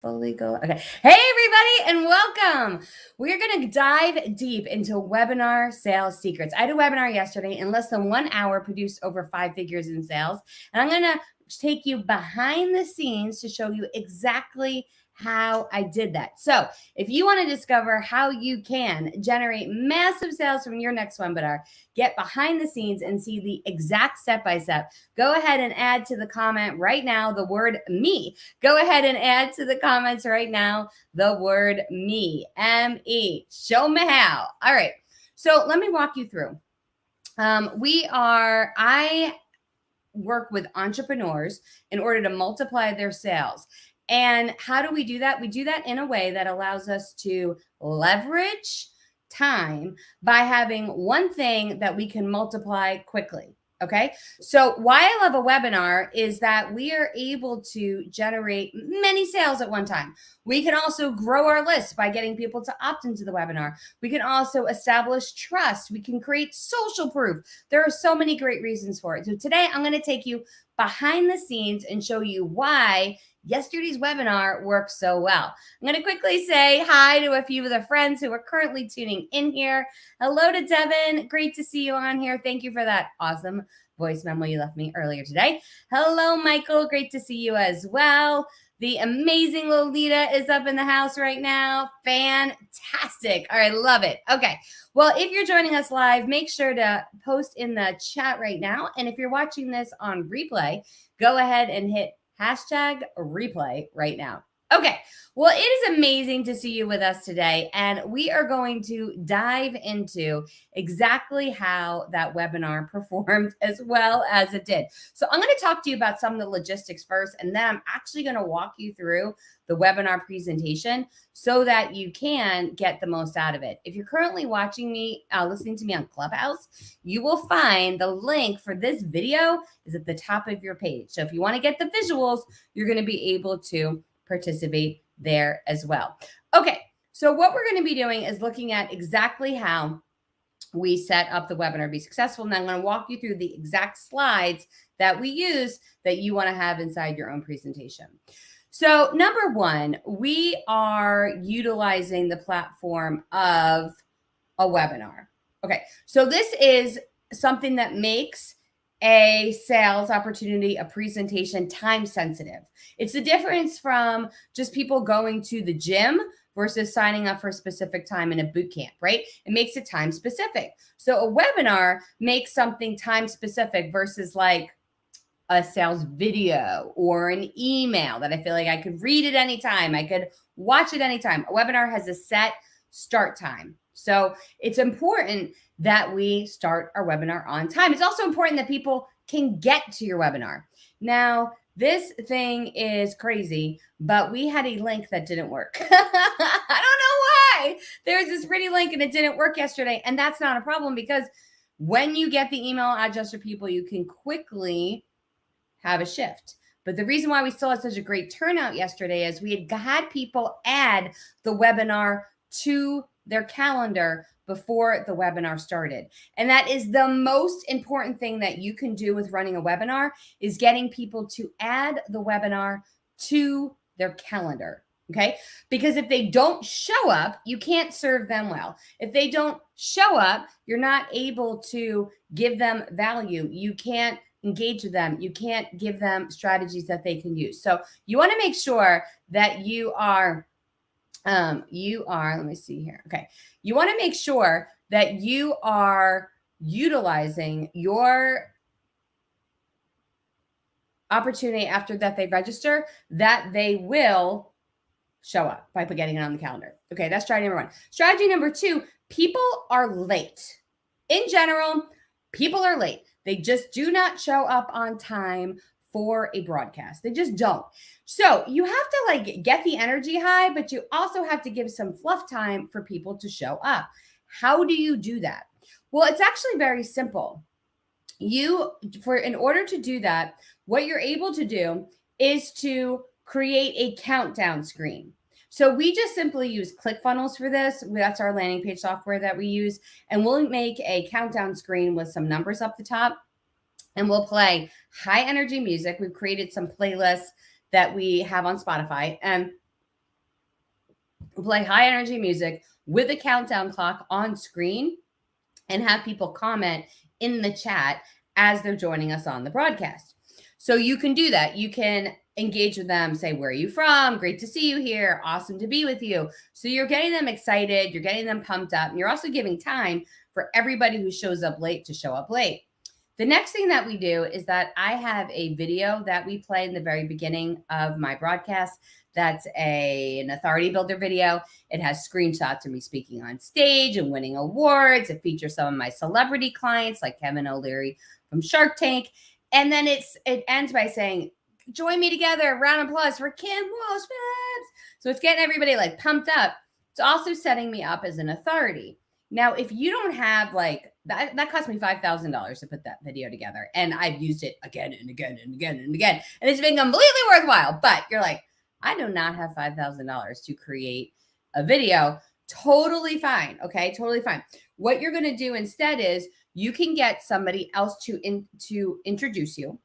Fully go. Okay. Hey, everybody, and welcome. We're going to dive deep into webinar sales secrets. I had a webinar yesterday in less than 1 hour, produced over 5 figures in sales. And I'm going to take you behind the scenes to show you exactly how I did that. So if you want to discover how you can generate massive sales from your next webinar, get behind the scenes and see the exact step-by-step, go ahead and add to the comment right now the word me. Go ahead and add to the comments right now the word me, M-E. Show me how. All right. So let me walk you through. I work with entrepreneurs in order to multiply their sales. And how do we do that? We do that in a way that allows us to leverage time by having one thing that we can multiply quickly. Okay. So why I love a webinar is that we are able to generate many sales at one time. We can also grow our list by getting people to opt into the webinar. We can also establish trust. We can create social proof. There are so many great reasons for it. So today I'm going to take you behind the scenes and show you why yesterday's webinar worked so well. I'm going to quickly say hi to a few of the friends who are currently tuning in here. Hello to Devin. Great to see you on here. Thank you for that awesome voice memo you left me earlier today. Hello, Michael. Great to see you as well. The amazing Lolita is up in the house right now. Fantastic. All right, love it. Okay. Well, if you're joining us live, make sure to post in the chat right now. And if you're watching this on replay, go ahead and hit hashtag replay right now. Okay, well, it is amazing to see you with us today, and we are going to dive into exactly how that webinar performed as well as it did. So I'm going to talk to you about some of the logistics first, and then I'm actually going to walk you through the webinar presentation so that you can get the most out of it. If you're currently watching me, listening to me on Clubhouse, you will find the link for this video is at the top of your page. So if you want to get the visuals, you're going to be able to participate there as well. Okay, so what we're going to be doing is looking at exactly how we set up the webinar to be successful. And I'm going to walk you through the exact slides that we use that you want to have inside your own presentation. So number one, we are utilizing the platform of a webinar. Okay, so this is something that makes a sales opportunity, a presentation, time sensitive. It's the difference from just people going to the gym versus signing up for a specific time in a boot camp, right? It makes it time specific. So a webinar makes something time specific versus like a sales video or an email that I feel like I could read at any time. I could watch it anytime. A webinar has a set start time. So it's important that we start our webinar on time. It's also important that people can get to your webinar. Now, this thing is crazy, but we had a link that didn't work. I don't know why. There's this pretty link and it didn't work yesterday. And that's not a problem because when you get the email address for people, you can quickly have a shift. But the reason why we still had such a great turnout yesterday is we had people add the webinar to their calendar before the webinar started. And that is the most important thing that you can do with running a webinar is getting people to add the webinar to their calendar. Okay. Because if they don't show up, you can't serve them well. If they don't show up, you're not able to give them value. You can't engage with them. You can't give them strategies that they can use. So you want to make sure that you are, let me see here. Okay. You want to make sure that you are utilizing your opportunity after that they register, that they will show up by getting it on the calendar. Okay. That's strategy number one. Strategy number two, people are late. In general, people are late. They just do not show up on time for a broadcast. They just don't. So you have to like get the energy high, but you also have to give some fluff time for people to show up. How do you do that? Well, it's actually very simple. In order to do that, what you're able to do is to create a countdown screen. So we just simply use ClickFunnels for this. That's our landing page software that we use. And we'll make a countdown screen with some numbers up the top. And we'll play high energy music. We've created some playlists that we have on Spotify. And play high energy music with a countdown clock on screen and have people comment in the chat as they're joining us on the broadcast. So you can do that. You can engage with them, say, where are you from? Great to see you here. Awesome to be with you. So you're getting them excited. You're getting them pumped up. And you're also giving time for everybody who shows up late to show up late. The next thing that we do is that I have a video that we play in the very beginning of my broadcast. That's an authority builder video. It has screenshots of me speaking on stage and winning awards. It features some of my celebrity clients like Kevin O'Leary from Shark Tank. And then it ends by saying, join me together, round of applause for Kim Walsh-Phillips. So it's getting everybody like pumped up. It's also setting me up as an authority. Now, if you don't have like, that cost me $5,000 to put that video together. And I've used it again and again and again and again. And it's been completely worthwhile. But you're like, I do not have $5,000 to create a video. Totally fine. Okay, totally fine. What you're going to do instead is you can get somebody else to introduce you.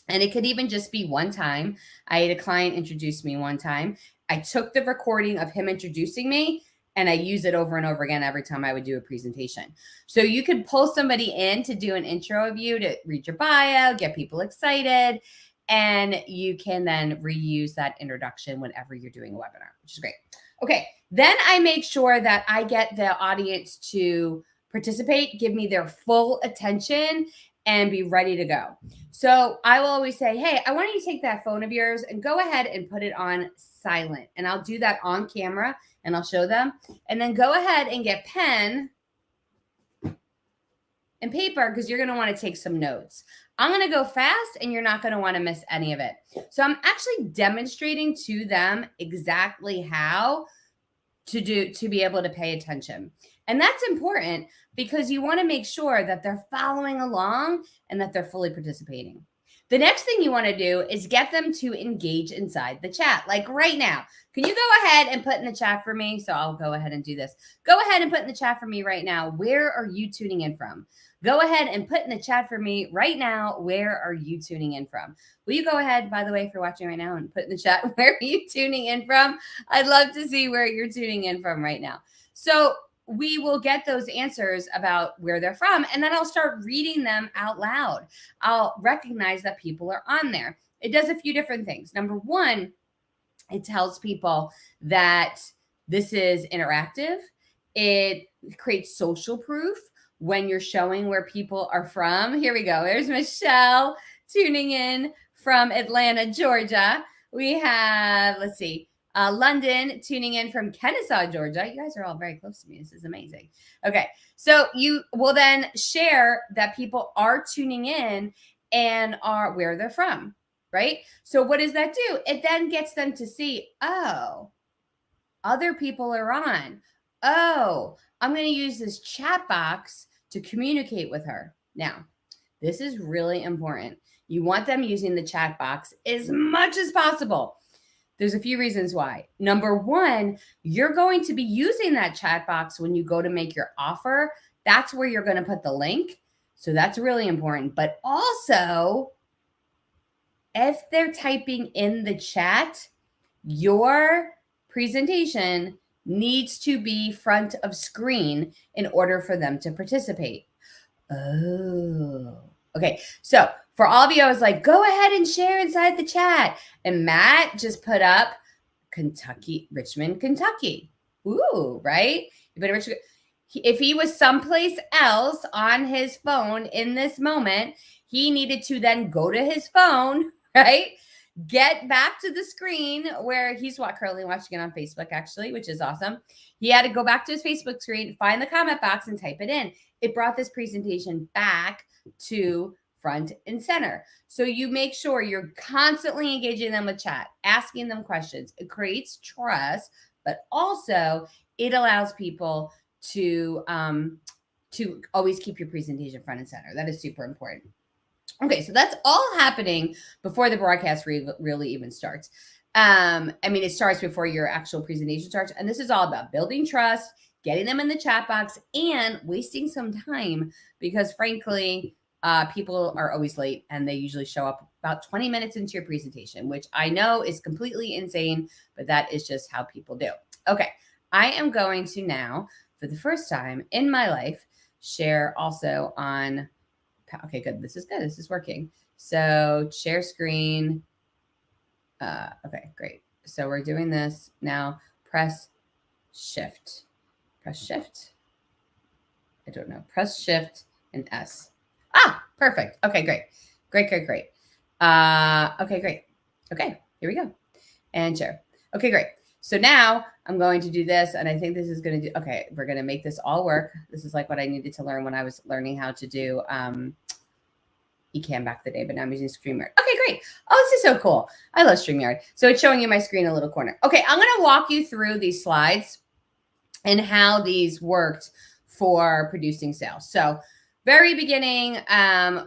And it could even just be one time. I had a client introduce me one time. I took the recording of him introducing me and I use it over and over again every time I would do a presentation. So you could pull somebody in to do an intro of you, to read your bio, get people excited, and you can then reuse that introduction whenever you're doing a webinar, which is great. Okay, then I make sure that I get the audience to participate, give me their full attention, and be ready to go. So I will always say, hey, I want you to take that phone of yours and go ahead and put it on silent. And I'll do that on camera and I'll show them. And then go ahead and get pen and paper because you're going to want to take some notes. I'm going to go fast and you're not going to want to miss any of it. So I'm actually demonstrating to them exactly how to be able to pay attention. And that's important because you want to make sure that they're following along and that they're fully participating. The next thing you want to do is get them to engage inside the chat. Like right now, can you go ahead and put in the chat for me? So I'll go ahead and do this. Go ahead and put in the chat for me right now. Where are you tuning in from? Go ahead and put in the chat for me right now. Where are you tuning in from? Will you go ahead, by the way, if you're watching right now, and put in the chat, where are you tuning in from? I'd love to see where you're tuning in from right now. So we will get those answers about where they're from, and then I'll start reading them out loud. I'll recognize that people are on there. It does a few different things. Number one, it tells people that this is interactive. It creates social proof when you're showing where people are from. Here we go. There's Michelle tuning in from Atlanta, Georgia. We have, let's see, London tuning in from Kennesaw, Georgia. You guys are all very close to me. This is amazing. Okay, so you will then share that people are tuning in and are where they're from, right? So what does that do? It then gets them to see, oh, other people are on. Oh, I'm going to use this chat box to communicate with her. Now, this is really important. You want them using the chat box as much as possible. There's a few reasons why. Number one, you're going to be using that chat box when you go to make your offer. That's where you're going to put the link. So that's really important. But also, if they're typing in the chat, your presentation needs to be front of screen in order for them to participate. Oh, okay. So for all of you, I was like, go ahead and share inside the chat. And Matt just put up Richmond, Kentucky. Ooh, right? If he was someplace else on his phone in this moment, he needed to then go to his phone, right? Get back to the screen where he's currently watching it on Facebook, actually, which is awesome. He had to go back to his Facebook screen, find the comment box, and type it in. It brought this presentation back to front and center. So you make sure you're constantly engaging them with chat, asking them questions. It creates trust, but also it allows people to always keep your presentation front and center. That is super important. Okay, so that's all happening before the broadcast really even starts. I mean, it starts before your actual presentation starts. And this is all about building trust, getting them in the chat box, and wasting some time because, frankly, people are always late and they usually show up about 20 minutes into your presentation, which I know is completely insane, but that is just how people do. Okay, I am going to now, for the first time in my life, share also on, okay, good. This is good. This is working. So share screen. Okay, great. So we're doing this now. Press shift. Press shift. I don't know. Press shift and S. Ah, perfect. Okay, great. Great. Okay, great. Okay, here we go. And share. Okay, great. So now I'm going to do this, and I think this is going to do, okay, we're going to make this all work. This is like what I needed to learn when I was learning how to do Ecamm back the day, but now I'm using StreamYard. Okay, great. Oh, this is so cool. I love StreamYard. So it's showing you my screen in a little corner. Okay, I'm going to walk you through these slides and how these worked for producing sales. So very beginning,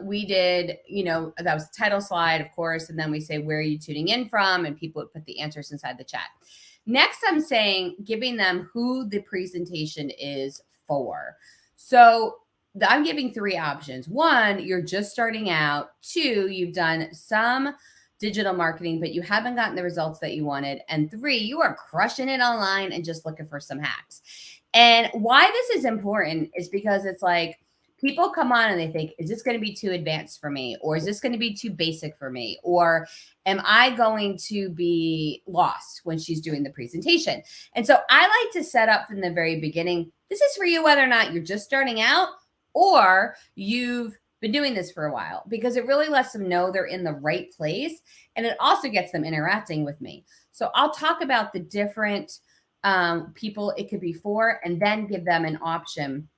we did, that was the title slide, of course, and then we say, where are you tuning in from? And people would put the answers inside the chat. Next, I'm saying, giving them who the presentation is for. So I'm giving 3 options. 1, you're just starting out. 2, you've done some digital marketing, but you haven't gotten the results that you wanted. And 3, you are crushing it online and just looking for some hacks. And why this is important is because it's like people come on and they think, is this going to be too advanced for me? Or is this going to be too basic for me? Or am I going to be lost when she's doing the presentation? And so I like to set up from the very beginning, this is for you whether or not you're just starting out or you've been doing this for a while, because it really lets them know they're in the right place. And it also gets them interacting with me. So I'll talk about the different people it could be for, and then give them an option,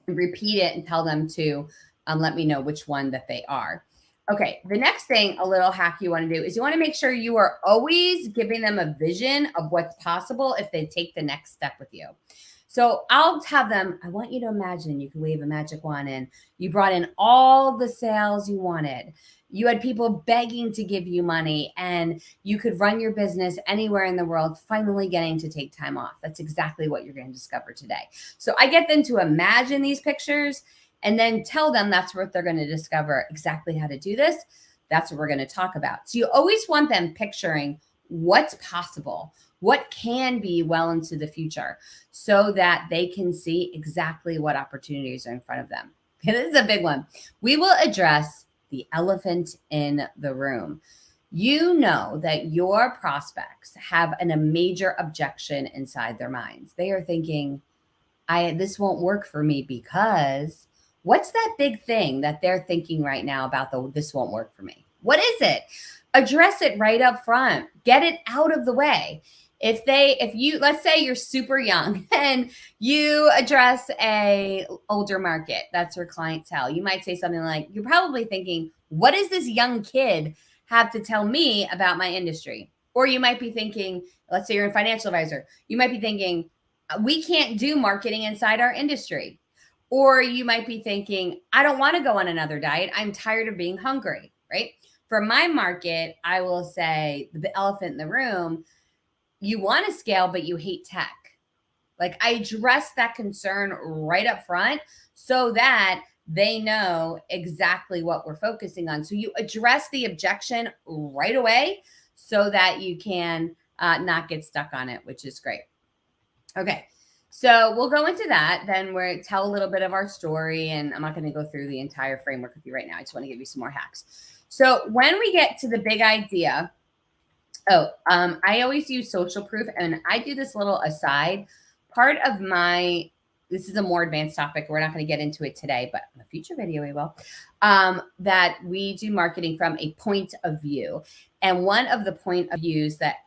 repeat it, and tell them to let me know which one that they are. Okay, the next thing, a little hack you want to do is you want to make sure you are always giving them a vision of what's possible if they take the next step with you. So I'll have them, I want you to imagine you could wave a magic wand and you brought in all the sales you wanted. You had people begging to give you money and you could run your business anywhere in the world, finally getting to take time off. That's exactly what you're going to discover today. So I get them to imagine these pictures and then tell them that's what they're going to discover, exactly how to do this. That's what we're going to talk about. So you always want them picturing what's possible, what can be well into the future, so that they can see exactly what opportunities are in front of them. Okay, this is a big one. We will address the elephant in the room. You know that your prospects have a major objection inside their minds. They are thinking, this won't work for me because, what's that big thing that they're thinking right now about this won't work for me? What is it? Address it right up front. Get it out of the way. If you, let's say you're super young and you address a older market, that's your clientele. You might say something like, you're probably thinking, what does this young kid have to tell me about my industry? Or you might be thinking, let's say you're a financial advisor. You might be thinking, we can't do marketing inside our industry. Or you might be thinking, I don't want to go on another diet. I'm tired of being hungry, right? For my market, I will say the elephant in the room, you want to scale, but you hate tech. Like, I address that concern right up front so that they know exactly what we're focusing on. So you address the objection right away so that you can not get stuck on it, which is great. Okay. So we'll go into that. Then we'll tell a little bit of our story, and I'm not going to go through the entire framework with you right now. I just want to give you some more hacks. So when we get to the big idea, I always use social proof, and I do this little aside. Part of this is a more advanced topic. We're not going to get into it today, but in a future video we will, that we do marketing from a point of view. And one of the point of views that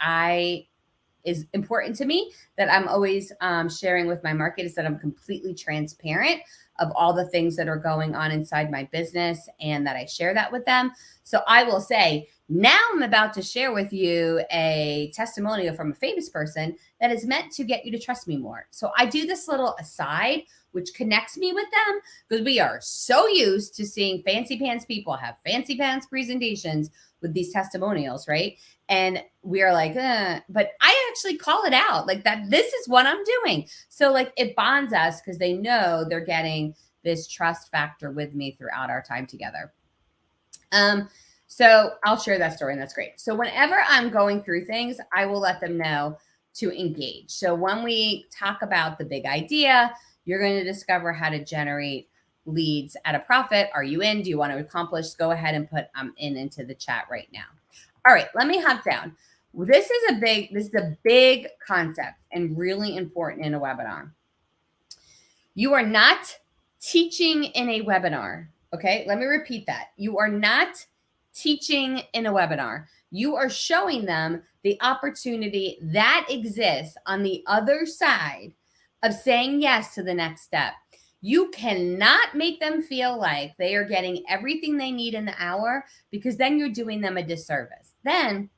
is important to me, that I'm always sharing with my market, is that I'm completely transparent of all the things that are going on inside my business, and that I share that with them. So I will say, now I'm about to share with you a testimonial from a famous person that is meant to get you to trust me more. So I do this little aside, which connects me with them, because we are so used to seeing fancy pants people have fancy pants presentations with these testimonials, right? And we are like, but I actually call it out like that. This is what I'm doing. So like, it bonds us because they know they're getting this trust factor with me throughout our time together. So I'll share that story, and that's great. So whenever I'm going through things, I will let them know to engage. So when we talk about the big idea, you're going to discover how to generate leads at a profit. Are you in? Do you want to accomplish? Go ahead and put into the chat right now. All right, let me hop down. This is a big concept and really important in a webinar. You are not teaching in a webinar. Okay, let me repeat that. You are not teaching in a webinar. You are showing them the opportunity that exists on the other side of saying yes to the next step. You cannot make them feel like they are getting everything they need in the hour, because then you're doing them a disservice. Then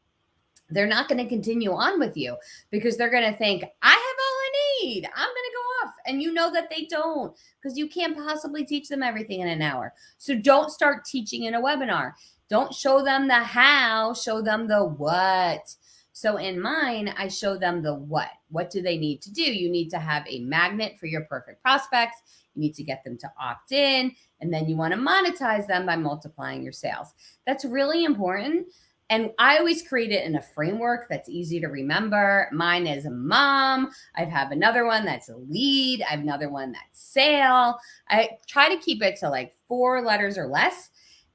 they're not going to continue on with you, because they're going to think, I have all I need, I'm going to go off. And you know that they don't, because you can't possibly teach them everything in an hour. So don't start teaching in a webinar. Don't show them the how, show them the what. So in mine, I show them the what. What do they need to do? You need to have a magnet for your perfect prospects. You need to get them to opt in, and then you want to monetize them by multiplying your sales. That's really important. And I always create it in a framework that's easy to remember. Mine is mom. I have another one that's a lead. I have another one that's sale. I try to keep it to like 4 letters or less.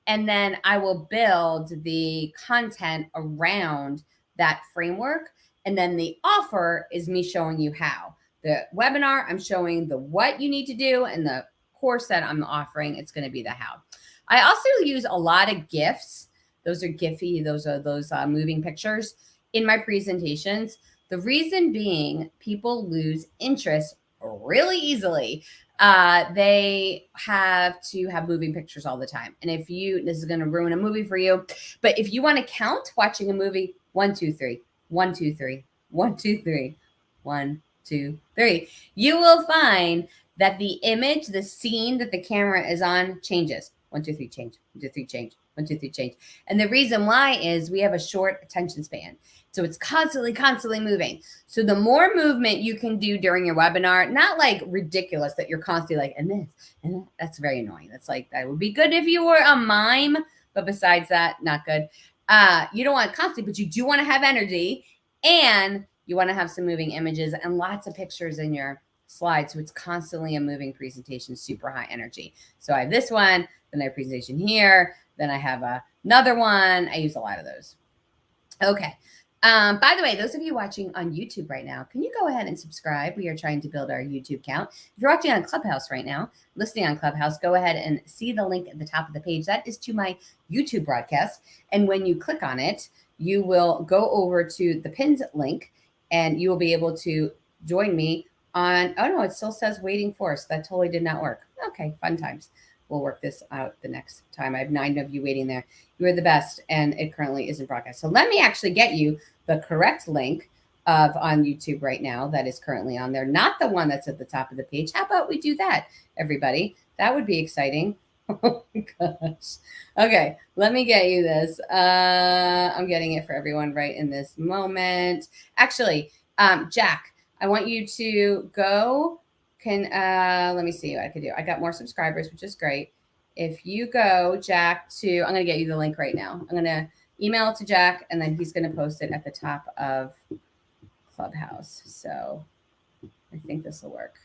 And then I will build the content around that framework. And then the offer is me showing you how. The webinar, I'm showing the what you need to do, and the course that I'm offering, it's going to be the how. I also use a lot of GIFs. Those are Giphy. Those are those moving pictures in my presentations. The reason being, people lose interest really easily. They have to have moving pictures all the time. And if this is going to ruin a movie for you, but if you want to count watching a movie, 1, 2, 3, 1, 2, 3, 1, 2, 3, 1, 2, 3, you will find that the image, the scene that the camera is on changes. 1, 2, 3, change. 1, 2, 3, change. 1, 2, 3, change. And the reason why is we have a short attention span. So it's constantly moving. So the more movement you can do during your webinar, not like ridiculous that you're constantly like, and this, and that, that's very annoying. That's like, that would be good if you were a mime, but besides that, not good. You don't want constantly, but you do want to have energy, and you want to have some moving images and lots of pictures in your slides. So it's constantly a moving presentation, super high energy. So I have this one, then I have a presentation here, then I have another one. I use a lot of those. Okay. By the way, those of you watching on YouTube right now, can you go ahead and subscribe? We are trying to build our YouTube count. If you're watching on Clubhouse right now, listening on Clubhouse, go ahead and see the link at the top of the page. That is to my YouTube broadcast. And when you click on it, you will go over to the pinned link, and you will be able to join me on, oh no, it still says waiting for us. That totally did not work. Okay, fun times. We'll work this out the next time. I have 9 of you waiting there. You are the best, and it currently isn't broadcast. So let me actually get you the correct link on YouTube right now that is currently on there, not the one that's at the top of the page. How about we do that, everybody? That would be exciting. Oh my gosh. Okay, let me get you this. I'm getting it for everyone right in this moment. Actually, Jack, I want you to go. Let me see what I could do. I got more subscribers, which is great. If you go, Jack, I'm going to get you the link right now. I'm going to email it to Jack, and then he's going to post it at the top of Clubhouse. So I think this will work.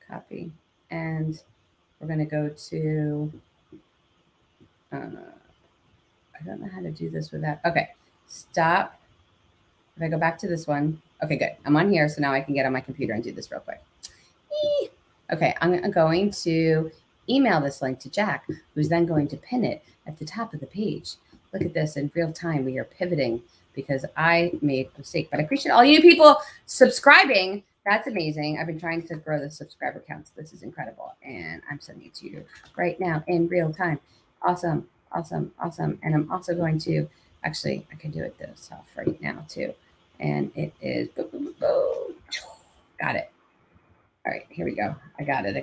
Copy. And we're going to go to, I don't know how to do this with that. Okay. Stop. If I go back to this one. Okay, good. I'm on here. So now I can get on my computer and do this real quick. Okay, I'm going to email this link to Jack, who's then going to pin it at the top of the page. Look at this in real time. We are pivoting because I made a mistake. But I appreciate all you people subscribing. That's amazing. I've been trying to grow the subscriber counts. This is incredible. And I'm sending it to you right now in real time. Awesome, awesome, awesome. And I'm also going to, actually, I can do it this off right now too. And it is, got it. All right, here we go. I got it.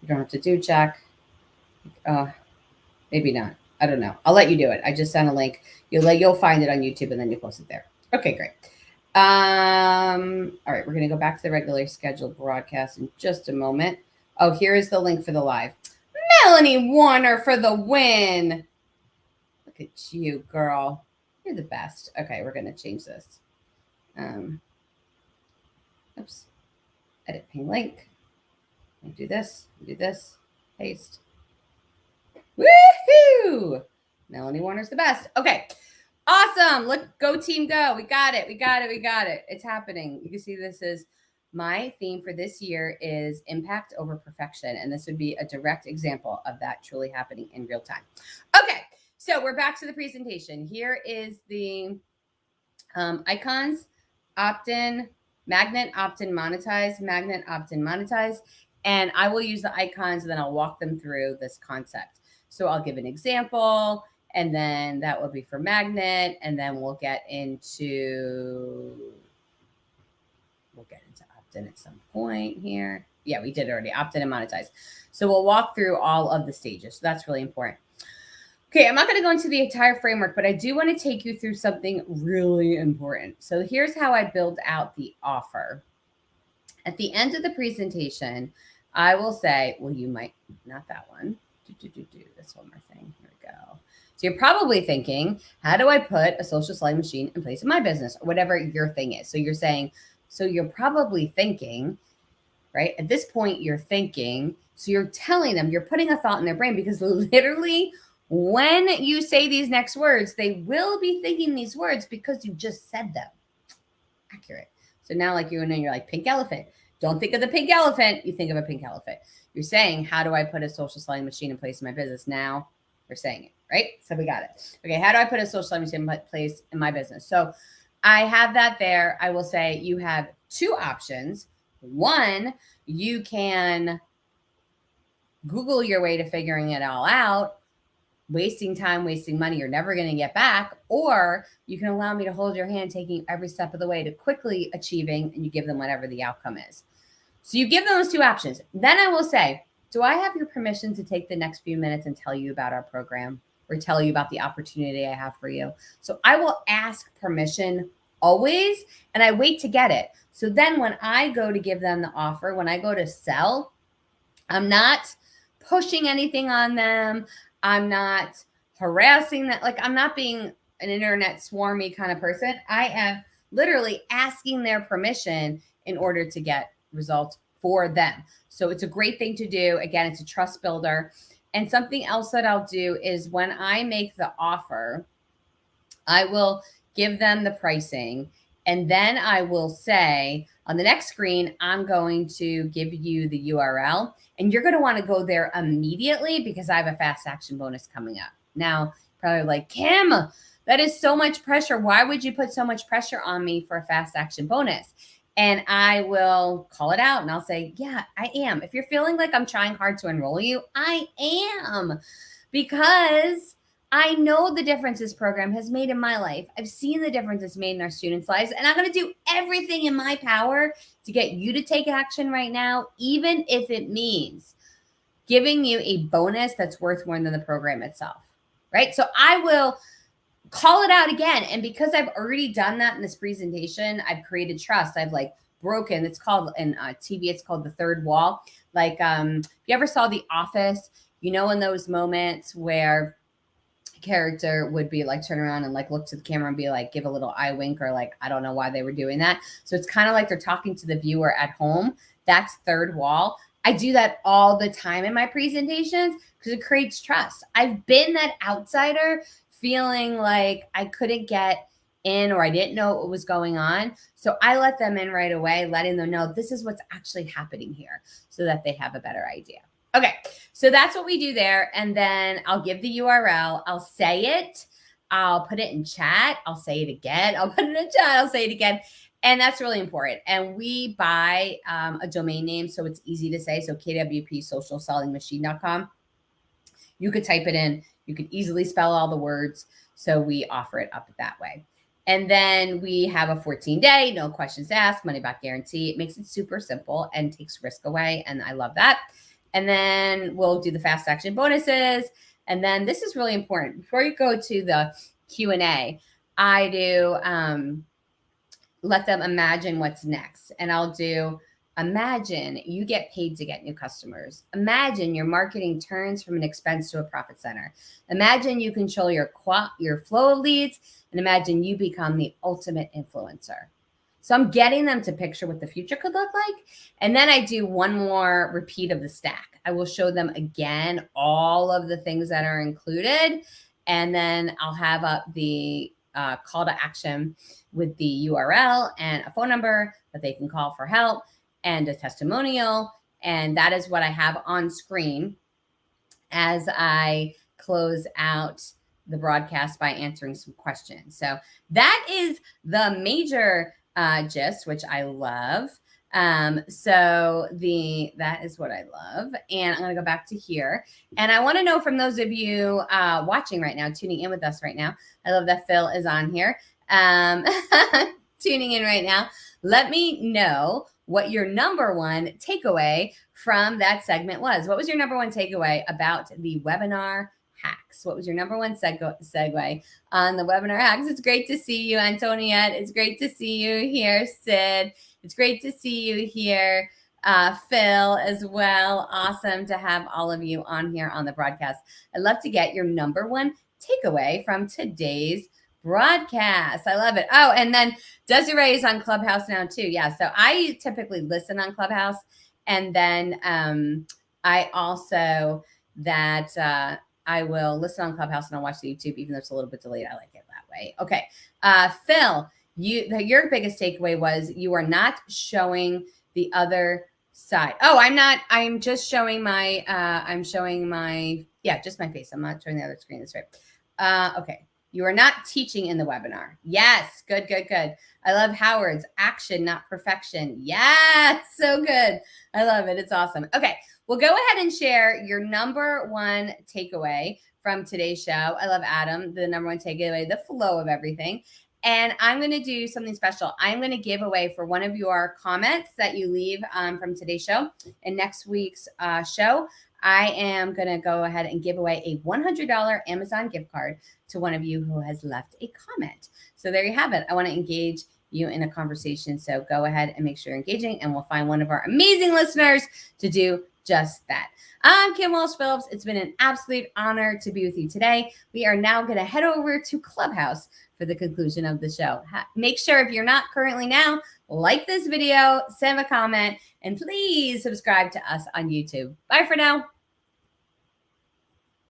You don't have to do Jack. Maybe not. I don't know. I'll let you do it. I just sent a link. You'll find it on YouTube, and then you post it there. Okay, great. All right, we're going to go back to the regularly scheduled broadcast in just a moment. Oh, here is the link for the live. Melanie Warner for the win. Look at you, girl. You're the best. Okay, we're going to change this. Oops, edit ping link. Do this, paste. Woohoo! Melanie Warner's the best. Okay. Awesome. Look, go team go. We got it. It's happening. You can see this is my theme for this year is impact over perfection. And this would be a direct example of that truly happening in real time. Okay. So we're back to the presentation. Here is the icons, opt-in, magnet, opt-in, monetize, magnet, opt-in, monetize. And I will use the icons and then I'll walk them through this concept. So I'll give an example, and then that will be for magnet, and then we'll get into opt-in at some point here. Yeah, we did already, opt-in and monetize. So we'll walk through all of the stages. So that's really important. Okay, I'm not going to go into the entire framework, but I do want to take you through something really important. So here's how I build out the offer. At the end of the presentation, I will say, well, you might, not that one. That's one more thing. Here we go. So you're probably thinking, how do I put a social selling machine in place of my business, or whatever your thing is? So you're saying, so you're probably thinking, right? At this point, you're thinking, so you're telling them, you're putting a thought in their brain, because literally when you say these next words, they will be thinking these words because you just said them. Accurate. So now, like, you're like, pink elephant. Don't think of the pink elephant. You think of a pink elephant. You're saying, how do I put a social selling machine in place in my business? Now we're saying it, right? So we got it. Okay, how do I put a social selling machine in place in my business? So I have that there. I will say you have two options. One, you can Google your way to figuring it all out, wasting time, wasting money you're never going to get back, or you can allow me to hold your hand, taking every step of the way to quickly achieving, and you give them whatever the outcome is. So you give them those two options. Then I will say, do I have your permission to take the next few minutes and tell you about our program, or tell you about the opportunity I have for you? So I will ask permission always, and I wait to get it. So then when I go to give them the offer, when I go to sell, I'm not pushing anything on them. I'm not harassing that. Like, I'm not being an internet swarmy kind of person. I am literally asking their permission in order to get results for them. So it's a great thing to do. Again, it's a trust builder. And something else that I'll do is when I make the offer, I will give them the pricing, and then I will say on the next screen, I'm going to give you the URL, and you're going to want to go there immediately because I have a fast action bonus coming up. Now, probably like, Kim, that is so much pressure. Why would you put so much pressure on me for a fast action bonus? And I will call it out and I'll say, yeah, I am. If you're feeling like I'm trying hard to enroll you, I am, because I know the difference this program has made in my life. I've seen the difference it's made in our students' lives, and I'm going to do everything in my power to get you to take action right now, even if it means giving you a bonus that's worth more than the program itself, right? So I will call it out again. And because I've already done that in this presentation, I've created trust. I've like broken, it's called in TV, it's called the third wall. Like, if you ever saw The Office, you know, in those moments where character would be like turn around and like look to the camera and be like, give a little eye wink, or like, I don't know why they were doing that. So it's kind of like they're talking to the viewer at home. That's third wall. I do that all the time in my presentations because it creates trust. I've been that outsider feeling like I couldn't get in, or I didn't know what was going on. So I let them in right away, letting them know this is what's actually happening here so that they have a better idea. Okay, so that's what we do there. And then I'll give the URL. I'll say it. I'll put it in chat. I'll say it again. I'll put it in chat. I'll say it again. And that's really important. And we buy a domain name, so it's easy to say. So kwpsocialsellingmachine.com. You could type it in. You could easily spell all the words. So we offer it up that way. And then we have a 14-day, no questions asked, money back guarantee. It makes it super simple and takes risk away. And I love that. And then we'll do the fast action bonuses. And then this is really important. Before you go to the Q&A, I do let them imagine what's next. And I'll do, imagine you get paid to get new customers. Imagine your marketing turns from an expense to a profit center. Imagine you control your flow of leads, and imagine you become the ultimate influencer. So I'm getting them to picture what the future could look like. And then I do one more repeat of the stack. I will show them again all of the things that are included. And then I'll have up the call to action with the URL and a phone number that they can call for help and a testimonial. And that is what I have on screen as I close out the broadcast by answering some questions. So that is the major gist, which I love. So that is what I love. And I'm going to go back to here. And I want to know from those of you watching right now, tuning in with us right now. I love that Phil is on here. Tuning in right now. Let me know what your number one takeaway from that segment was. What was your number one takeaway about the webinar hacks? What was your number one segue on the webinar hacks? It's great to see you, Antoniette. It's great to see you here, Sid. It's great to see you here, Phil, as well. Awesome to have all of you on here on the broadcast. I'd love to get your number one takeaway from today's broadcast. I love it. Oh, and then Desiree is on Clubhouse now too. Yeah. So I typically listen on Clubhouse, and then I also I will listen on Clubhouse and I'll watch the YouTube, even though it's a little bit delayed. I like it that way. Okay. Phil, your biggest takeaway was you are not showing the other side. Oh, I'm not. I'm just showing my. Just my face. I'm not showing the other screen. That's right. Okay. You are not teaching in the webinar. Yes. Good. I love Howard's action, not perfection. Yes. So good. I love it. It's awesome. Okay. Well, go ahead and share your number one takeaway from today's show. I love Adam, the number one takeaway, the flow of everything. And I'm going to do something special. I'm going to give away for one of your comments that you leave from today's show. In next week's show, I am going to go ahead and give away a $100 Amazon gift card to one of you who has left a comment. So there you have it. I want to engage you in a conversation. So go ahead and make sure you're engaging, and we'll find one of our amazing listeners to do just that. I'm Kim Walsh-Phillips. It's been an absolute honor to be with you today. We are now going to head over to Clubhouse for the conclusion of the show. Make sure, if you're not currently now, like this video, send a comment, and please subscribe to us on YouTube. Bye for now.